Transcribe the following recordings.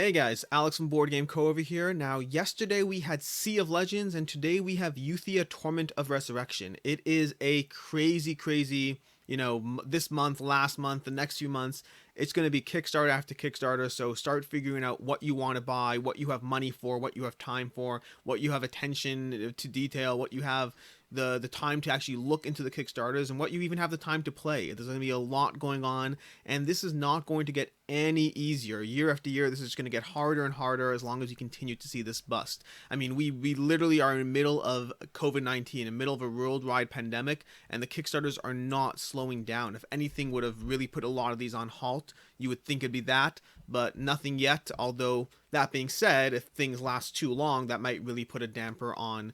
Hey guys, Alex from Board Game Co over here. Now, yesterday we had Sea of Legends, and today we have Euthia Torment of Resurrection. It is a crazy, this month, last month, the next few months, it's going to be Kickstarter after Kickstarter. So start figuring out what you want to buy, what you have money for, what you have time for, what you have attention to detail, what you have the time to actually look into the Kickstarters, and what you even have the time to play. There's going to be a lot going on, and this is not going to get any easier. Year after year, this is going to get harder and harder as long as you continue to see this bust. I mean, we literally are in the middle of COVID-19, in the middle of a worldwide pandemic, and the Kickstarters are not slowing down. If anything would have really put a lot of these on halt, you would think it'd be that, but nothing yet. Although, that being said, if things last too long, that might really put a damper on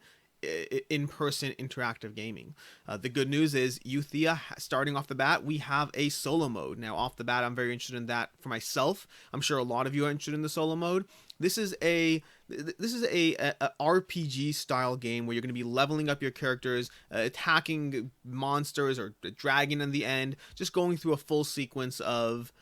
in-person interactive gaming. The good news is Euthia, starting off the bat, we have a solo mode. Now, off the bat, I'm very interested in that for myself. I'm sure a lot of you are interested in the solo mode. This is a RPG style game where you're going to be leveling up your characters, attacking monsters or a dragon in the end, just going through a full sequence of,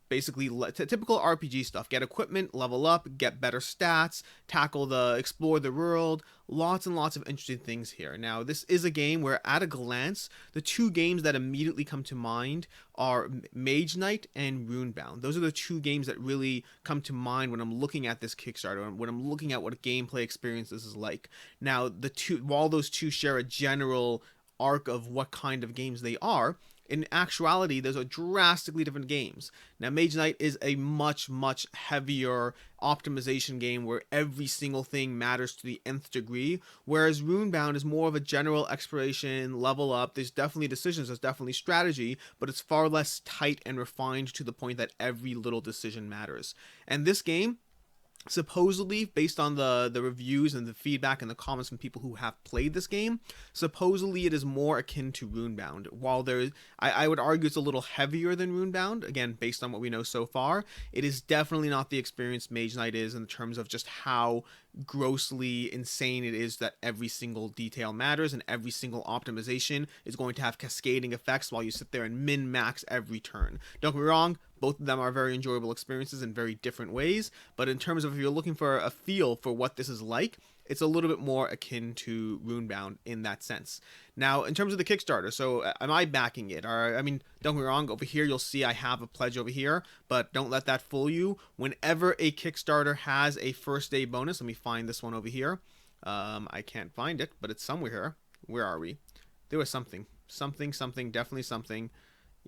basically typical RPG stuff. Get equipment, level up, get better stats, explore the world. Lots and lots of interesting things here. Now, this is a game where, at a glance, the two games that immediately come to mind are Mage Knight and Runebound. Those are the two games that really come to mind when I'm looking at this Kickstarter, when I'm looking at what a gameplay experience this is like. Now, while those two share a general arc of what kind of games they are, in actuality, those are drastically different games. Now, Mage Knight is a much heavier optimization game where every single thing matters to the nth degree, whereas Runebound is more of a general exploration, level up. There's definitely decisions, there's definitely strategy, but it's far less tight and refined to the point that every little decision matters. And this game, supposedly, based on the reviews and the feedback and the comments from people who have played this game, supposedly it is more akin to Runebound. While I would argue it's a little heavier than Runebound, again, based on what we know so far, it is definitely not the experience Mage Knight is in terms of just how grossly insane it is that every single detail matters and every single optimization is going to have cascading effects while you sit there and min-max every turn. Don't get me wrong, both of them are very enjoyable experiences in very different ways, but in terms of if you're looking for a feel for what this is like, it's a little bit more akin to Runebound in that sense. Now, in terms of the Kickstarter, so am I backing it? Or, I mean, don't get me wrong, over here you'll see I have a pledge over here, but don't let that fool you. Whenever a Kickstarter has a first day bonus, let me find this one over here. I can't find it, but it's somewhere here. Where are we? There was something, definitely something.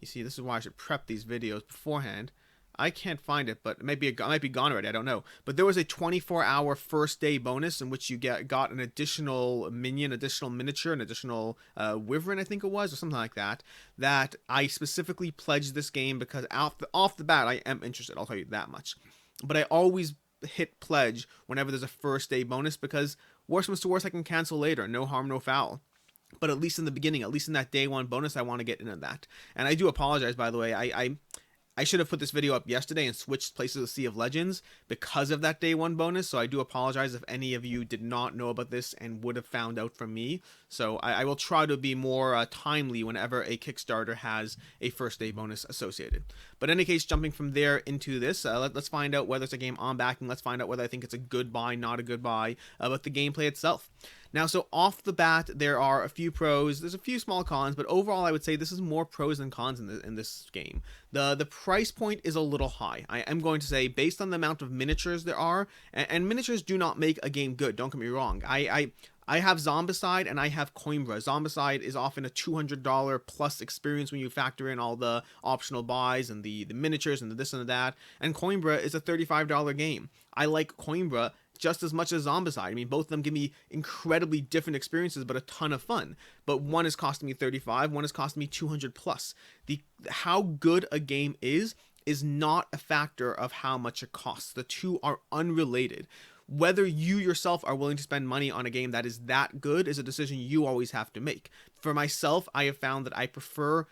You see, this is why I should prep these videos beforehand. I can't find it, but it might be gone already. I don't know. But there was a 24-hour first day bonus in which you got an additional minion, additional miniature, an additional wyvern, I think it was, or something like that. That I specifically pledged this game because off the bat I am interested. I'll tell you that much. But I always hit pledge whenever there's a first day bonus because worst comes to worst, I can cancel later. No harm, no foul. But at least in the beginning, at least in that day one bonus, I want to get into that. And I do apologize, by the way. I should have put this video up yesterday and switched places with Sea of Legends because of that day one bonus, so I do apologize if any of you did not know about this and would have found out from me. So I will try to be more timely whenever a Kickstarter has a first day bonus associated. But in any case, jumping from there into this, let's find out whether it's a game I'm backing. Let's find out whether I think it's a good buy, not a good buy, about the gameplay itself. Now, so off the bat, there are a few pros. There's a few small cons, but overall, I would say this is more pros than cons in this game. The price point is a little high. I am going to say, based on the amount of miniatures there are, and miniatures do not make a game good. Don't get me wrong. I have Zombicide and I have Coimbra. Zombicide is often a $200 plus experience when you factor in all the optional buys and the miniatures and the this and the that. And Coimbra is a $35 game. I like Coimbra just as much as Zombicide. I mean, both of them give me incredibly different experiences, but a ton of fun. But one is costing me $35, one is costing me $200 plus. How good a game is not a factor of how much it costs. The two are unrelated. Whether you yourself are willing to spend money on a game that is that good is a decision you always have to make. For myself, I have found that I prefer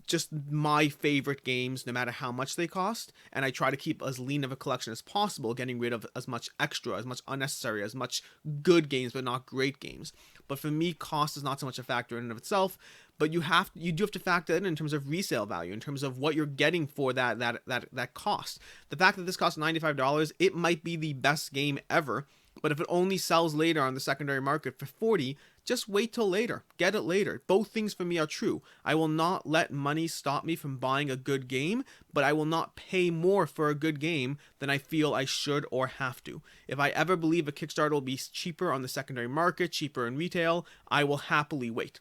just my favorite games no matter how much they cost, and I try to keep as lean of a collection as possible, getting rid of as much extra, as much unnecessary, as much good games but not great games. But for me, cost is not so much a factor in and of itself, but you do have to factor in terms of resale value, in terms of what you're getting for that cost. The fact that this costs $95, it might be the best game ever, but if it only sells later on the secondary market for 40, just wait till later. Get it later. Both things for me are true. I will not let money stop me from buying a good game, but I will not pay more for a good game than I feel I should or have to. If I ever believe a Kickstarter will be cheaper on the secondary market, cheaper in retail, I will happily wait.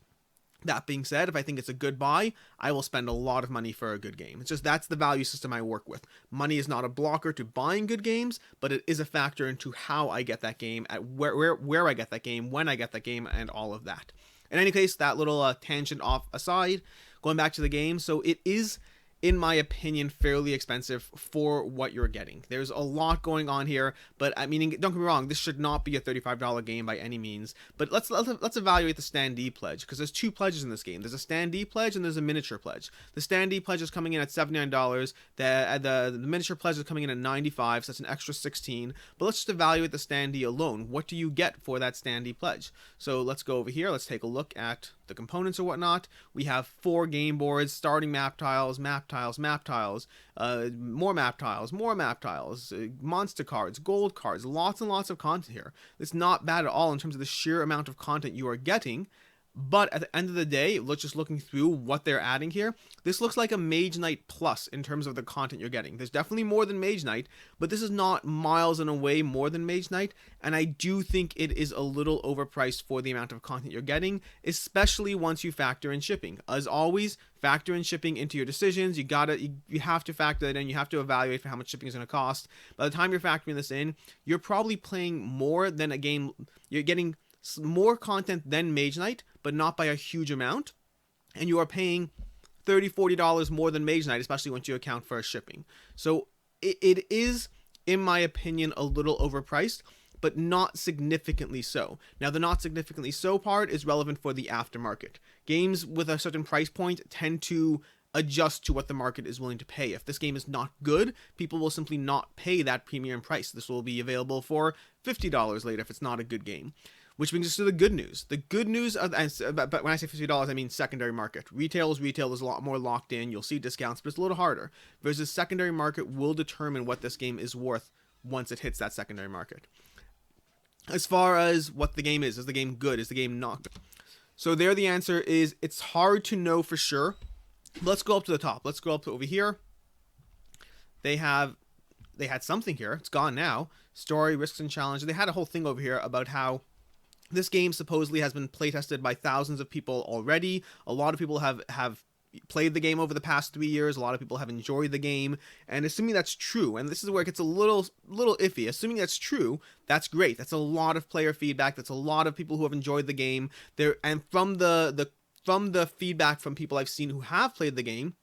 That being said, if I think it's a good buy, I will spend a lot of money for a good game. It's just that's the value system I work with. Money is not a blocker to buying good games, but it is a factor into how I get that game, at where I get that game, when I get that game, and all of that. In any case, that little tangent off aside, going back to the game, so it is, in my opinion, fairly expensive for what you're getting. There's a lot going on here, but I mean, don't get me wrong, this should not be a $35 game by any means. But let's evaluate the standee pledge, because there's two pledges in this game. There's a standee pledge and there's a miniature pledge. The standee pledge is coming in at $79. The miniature pledge is coming in at $95, so that's an extra $16. But let's just evaluate the standee alone. What do you get for that standee pledge? So let's go over here. Let's take a look at the components or whatnot. We have 4 game boards, starting map tiles, more map tiles, monster cards, gold cards, lots and lots of content here. It's not bad at all in terms of the sheer amount of content you are getting. But at the end of the day, just looking through what they're adding here, this looks like a Mage Knight Plus in terms of the content you're getting. There's definitely more than Mage Knight, but this is not miles and away more than Mage Knight, and I do think it is a little overpriced for the amount of content you're getting, especially once you factor in shipping. As always, factor in shipping into your decisions. You have to factor that in. You have to evaluate for how much shipping is going to cost. By the time you're factoring this in, you're probably playing more than a game. You're getting more content than Mage Knight, but not by a huge amount, and you are paying $30-$40 more than Mage Knight, especially once you account for shipping. So it is, in my opinion, a little overpriced, but not significantly so. Now, the not significantly so part is relevant for the aftermarket. Games with a certain price point tend to adjust to what the market is willing to pay. If this game is not good, people will simply not pay that premium price. This will be available for $50 later if it's not a good game. Which brings us to the good news. The good news, but when I say $50, I mean secondary market. Retail is a lot more locked in. You'll see discounts, but it's a little harder. Versus secondary market will determine what this game is worth once it hits that secondary market. As far as what the game is the game good? Is the game not good? So there the answer is, it's hard to know for sure. Let's go up to the top. Let's go up to over here. They had something here. It's gone now. Story, risks, and challenges. They had a whole thing over here about how this game supposedly has been playtested by thousands of people already. A lot of people have played the game over the past 3 years. A lot of people have enjoyed the game. And assuming that's true, and this is where it gets a little iffy, assuming that's true, that's great. That's a lot of player feedback. That's a lot of people who have enjoyed the game. And from the feedback from people I've seen who have played the game,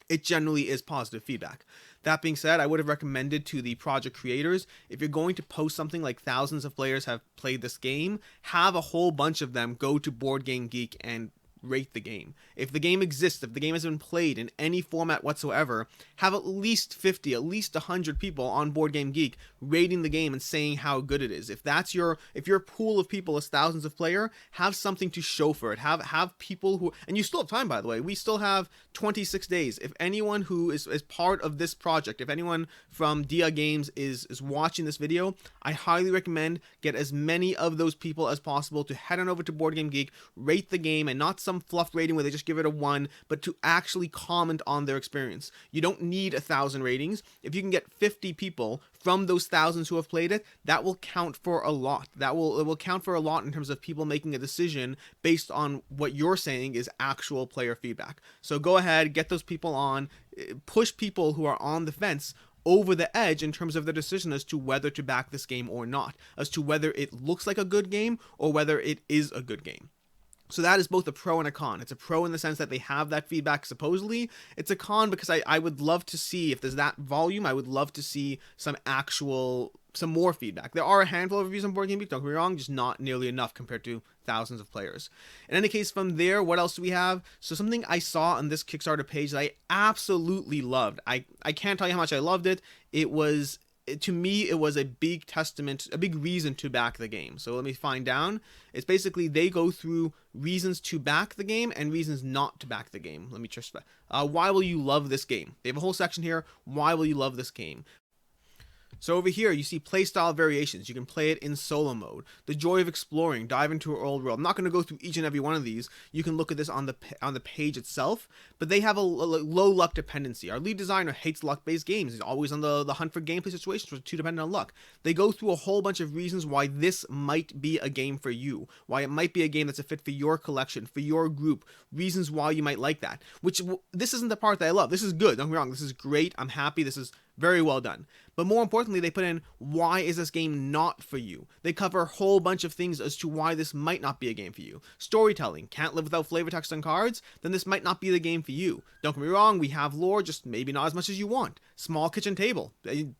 it generally is positive feedback. That being said, I would have recommended to the project creators, if you're going to post something like thousands of players have played this game, have a whole bunch of them go to Board Game Geek and rate the game. If the game exists, if the game has been played in any format whatsoever, have at least 50, at least 100 people on Board Game Geek rating the game and saying how good it is. If your pool of people is thousands of player, have something to show for it. Have people who, and you still have time, by the way. We still have 26 days. If anyone who is part of this project, if anyone from Dia Games is watching this video, I highly recommend get as many of those people as possible to head on over to Board Game Geek, rate the game, and not some fluff rating where they just give it a 1, but to actually comment on their experience. You don't need 1,000 ratings. If you can get 50 people from those thousands who have played it, that will count for a lot. It will count for a lot in terms of people making a decision based on what you're saying is actual player feedback. So go ahead, get those people on, push people who are on the fence over the edge in terms of their decision as to whether to back this game or not, as to whether it looks like a good game or whether it is a good game. So that is both a pro and a con. It's a pro in the sense that they have that feedback supposedly. It's a con because I would love to see, if there's that volume, I would love to see some actual some more feedback. There are a handful of reviews on Board Game Geek, don't get me wrong, just not nearly enough compared to thousands of players. In any case, from there, what else do we have? So something I saw on this Kickstarter page that I absolutely loved. I can't tell you how much I loved it. To me, it was a big testament, a big reason to back the game. So let me find down. It's basically they go through reasons to back the game and reasons not to back the game. Let me just, why will you love this game? They have a whole section here. Why will you love this game? So over here, you see Playstyle Variations. You can play it in solo mode. The joy of exploring, dive into an old world. I'm not going to go through each and every one of these. You can look at this on the page itself, but they have a low luck dependency. Our lead designer hates luck-based games. He's always on the hunt for gameplay situations which are too dependent on luck. They go through a whole bunch of reasons why this might be a game for you, why it might be a game that's a fit for your collection, for your group, reasons why you might like that. This isn't the part that I love. This is good. Don't get me wrong. This is great. I'm happy. This is very well done. But more importantly, they put in, why is this game not for you? They cover a whole bunch of things as to why this might not be a game for you. Storytelling, can't live without flavor text on cards? Then this might not be the game for you. Don't get me wrong, we have lore, just maybe not as much as you want. Small kitchen table,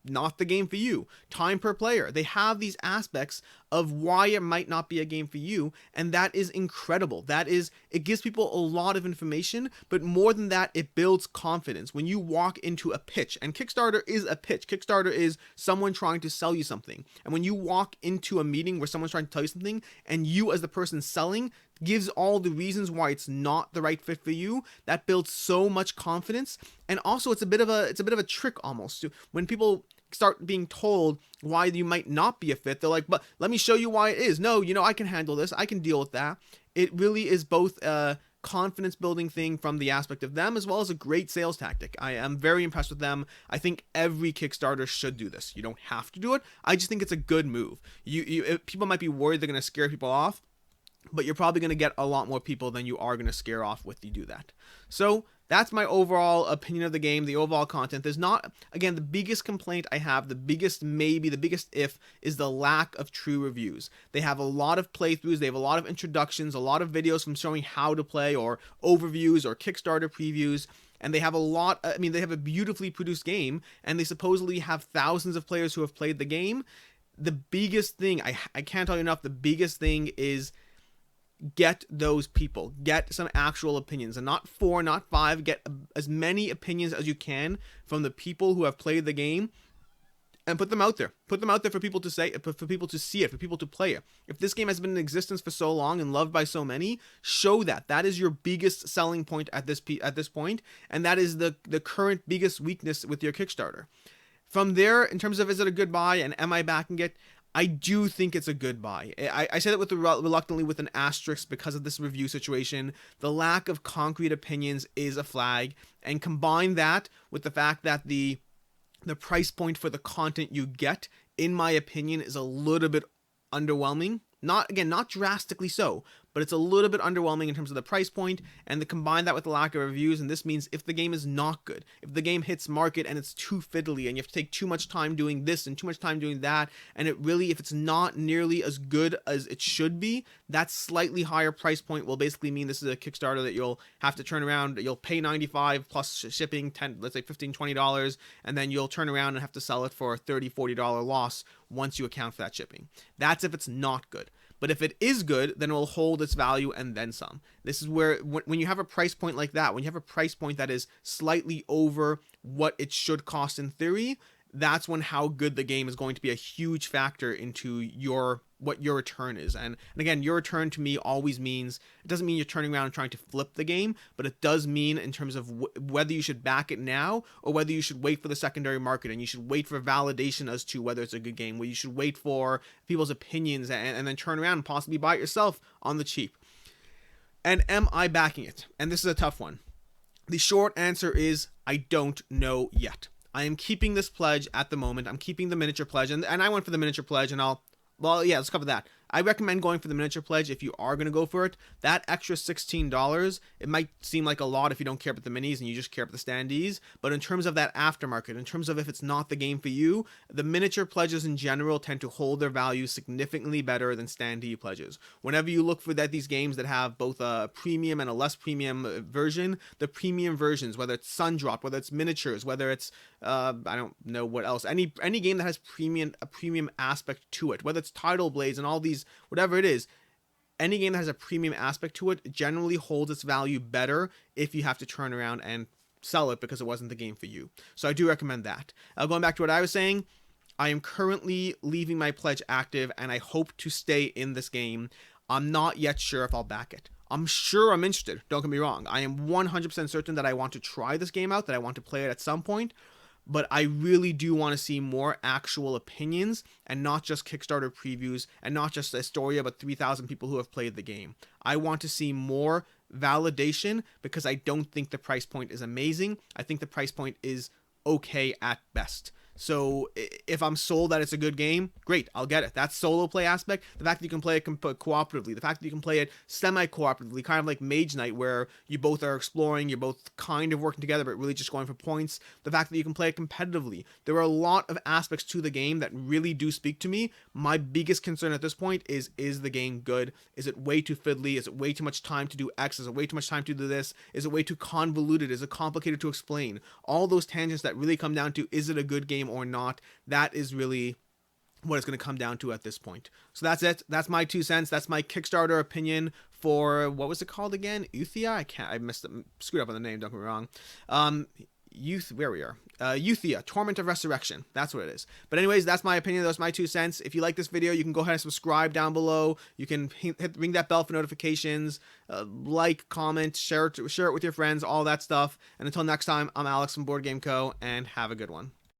not the game for you. Time per player. They have these aspects of why it might not be a game for you, and that is incredible. It gives people a lot of information, but more than that, it builds confidence. When you walk into a pitch, and Kickstarter is a pitch. Kickstarter is someone trying to sell you something. And when you walk into a meeting where someone's trying to tell you something, and you as the person selling gives all the reasons why it's not the right fit for you, that builds so much confidence. And also it's a bit of a trick almost. When people start being told why you might not be a fit, they're like, but let me show you why it is. No, I can handle this. I can deal with that. It really is both a confidence building thing from the aspect of them, as well as a great sales tactic. I am very impressed with them. I think every Kickstarter should do this. You don't have to do it. I just think it's a good move. People might be worried they're going to scare people off, but you're probably going to get a lot more people than you are going to scare off if you do that. So that's my overall opinion of the game, the overall content. There's not, again, the biggest complaint I have, the biggest if, is the lack of true reviews. They have a lot of playthroughs, they have a lot of introductions, a lot of videos from showing how to play, or overviews, or Kickstarter previews, and they have they have a beautifully produced game, and they supposedly have thousands of players who have played the game. The biggest thing, I can't tell you enough, the biggest thing is get those people, get some actual opinions, and not 4, not 5, get as many opinions as you can from the people who have played the game, and put them out there for people to say, for people to see it, for people to play it. If this game has been in existence for so long and loved by so many, show that is your biggest selling point at this point, and that is the current biggest weakness with your Kickstarter. From there, in terms of, is it a good buy and am I backing it, I do think it's a good buy. I say that reluctantly with an asterisk because of this review situation. The lack of concrete opinions is a flag, and combine that with the fact that the price point for the content you get, in my opinion, is a little bit underwhelming. Not drastically so, but it's a little bit underwhelming in terms of the price point, and combine that with the lack of reviews, and this means if the game is not good, if the game hits market and it's too fiddly, and you have to take too much time doing this and too much time doing that, and if it's not nearly as good as it should be, that slightly higher price point will basically mean this is a Kickstarter that you'll have to turn around, you'll pay $95 plus shipping, let's say $15, $20, and then you'll turn around and have to sell it for a $30, $40 loss once you account for that shipping. That's if it's not good. But if it is good, then it will hold its value and then some. This is where, when you have a price point like that, when you have a price point that is slightly over what it should cost in theory, that's when how good the game is going to be a huge factor into what your return is. And again, your return to me always means, it doesn't mean you're turning around and trying to flip the game, but it does mean in terms of whether you should back it now or whether you should wait for the secondary market, and you should wait for validation as to whether it's a good game, where you should wait for people's opinions and then turn around and possibly buy it yourself on the cheap. And am I backing it? And this is a tough one. The short answer is I don't know yet. I am keeping this pledge at the moment. I'm keeping the miniature pledge, and I went for the miniature pledge, and let's cover that. I recommend going for the miniature pledge if you are going to go for it. That extra $16, it might seem like a lot if you don't care about the minis and you just care about the standees, but in terms of that aftermarket, in terms of if it's not the game for you, the miniature pledges in general tend to hold their value significantly better than standee pledges. Whenever you look for these games that have both a premium and a less premium version, the premium versions, whether it's Sundrop, whether it's miniatures, whether it's I don't know what else, any game that has a premium aspect to it, whether it's Tidal Blades and all these, whatever it is, any game that has a premium aspect to it generally holds its value better if you have to turn around and sell it because it wasn't the game for you. So I do recommend that. Going back to what I was saying, I am currently leaving my pledge active and I hope to stay in this game. I'm not yet sure if I'll back it. I'm sure I'm interested, don't get me wrong. I am 100% certain that I want to try this game out, that I want to play it at some point, but I really do want to see more actual opinions and not just Kickstarter previews and not just a story about 3,000 people who have played the game. I want to see more validation because I don't think the price point is amazing. I think the price point is okay at best. So if I'm sold that it's a good game, great, I'll get it. That solo play aspect, the fact that you can play it cooperatively, the fact that you can play it semi-cooperatively, kind of like Mage Knight, where you both are exploring, you're both kind of working together, but really just going for points. The fact that you can play it competitively. There are a lot of aspects to the game that really do speak to me. My biggest concern at this point is the game good? Is it way too fiddly? Is it way too much time to do X? Is it way too much time to do this? Is it way too convoluted? Is it complicated to explain? All those tangents that really come down to, is it a good game or not? That is really what it's going to come down to at this point. So that's it. That's my 2 cents. That's my Kickstarter opinion for, what was it called again? Euthia? I screwed up on the name, don't get me wrong. Where we are. Euthia, Torment of Resurrection. That's what it is. But anyways, that's my opinion. Those are my 2 cents. If you like this video, you can go ahead and subscribe down below. You can ring that bell for notifications. Like, comment, share it with your friends, all that stuff. And until next time, I'm Alex from Board Game Co. and have a good one.